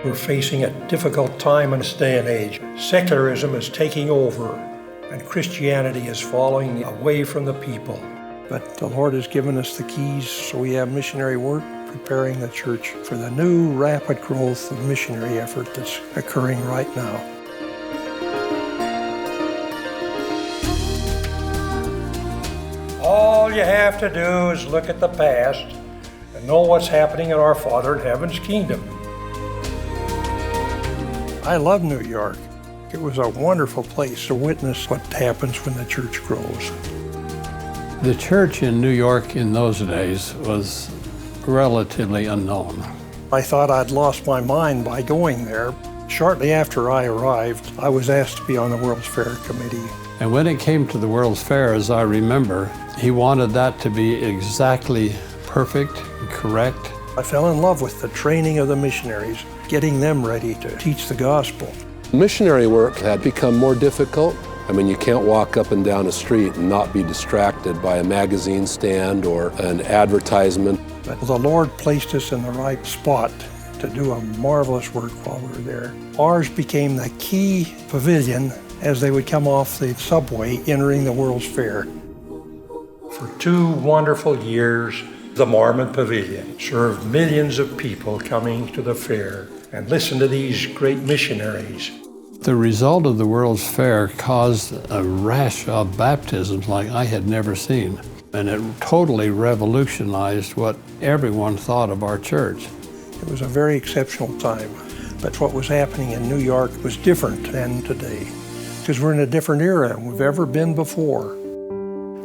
We're facing a difficult time in this day and age. Secularism is taking over, and Christianity is falling away from the people. But the Lord has given us the keys, so we have missionary work, preparing the church for the new rapid growth of missionary effort that's occurring right now. All you have to do is look at the past and know what's happening in our Father in Heaven's kingdom. I love New York. It was a wonderful place to witness what happens when the church grows. The church in New York in those days was relatively unknown. I thought I'd lost my mind by going there. Shortly after I arrived, I was asked to be on the World's Fair Committee. And when it came to the World's Fair, as I remember, he wanted that to be exactly perfect and correct. I fell in love with the training of the missionaries, getting them ready to teach the gospel. Missionary work had become more difficult. I mean, you can't walk up and down a street and not be distracted by a magazine stand or an advertisement. But the Lord placed us in the right spot to do a marvelous work while we were there. Ours became the key pavilion as they would come off the subway entering the World's Fair. For 2 wonderful years, the Mormon Pavilion served millions of people coming to the fair and listen to these great missionaries. The result of the World's Fair caused a rash of baptisms like I had never seen. And it totally revolutionized what everyone thought of our church. It was a very exceptional time, but what was happening in New York was different than today, because we're in a different era than we've ever been before.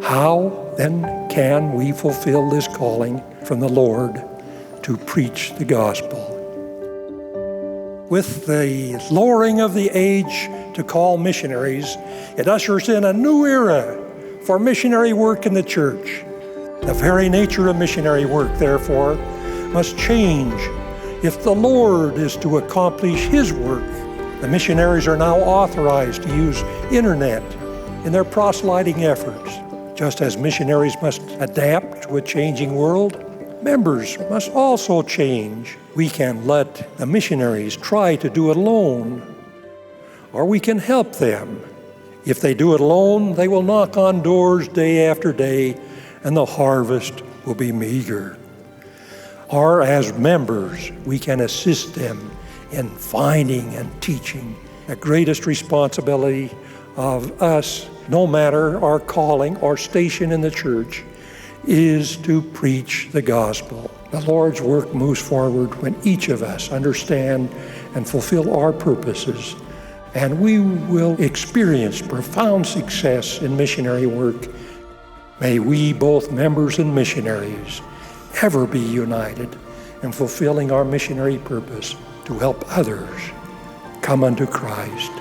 How then can we fulfill this calling from the Lord to preach the gospel? With the lowering of the age to call missionaries, it ushers in a new era for missionary work in the church. The very nature of missionary work, therefore, must change if the Lord is to accomplish His work. The missionaries are now authorized to use internet in their proselyting efforts. Just as missionaries must adapt to a changing world, members must also change. We can let the missionaries try to do it alone, or we can help them. If they do it alone, they will knock on doors day after day, and the harvest will be meager. Or as members, we can assist them in finding and teaching. The greatest responsibility of us, no matter our calling or station in the church, is to preach the gospel. The Lord's work moves forward when each of us understand and fulfill our purposes, and we will experience profound success in missionary work. May we, both members and missionaries, ever be united in fulfilling our missionary purpose to help others come unto Christ.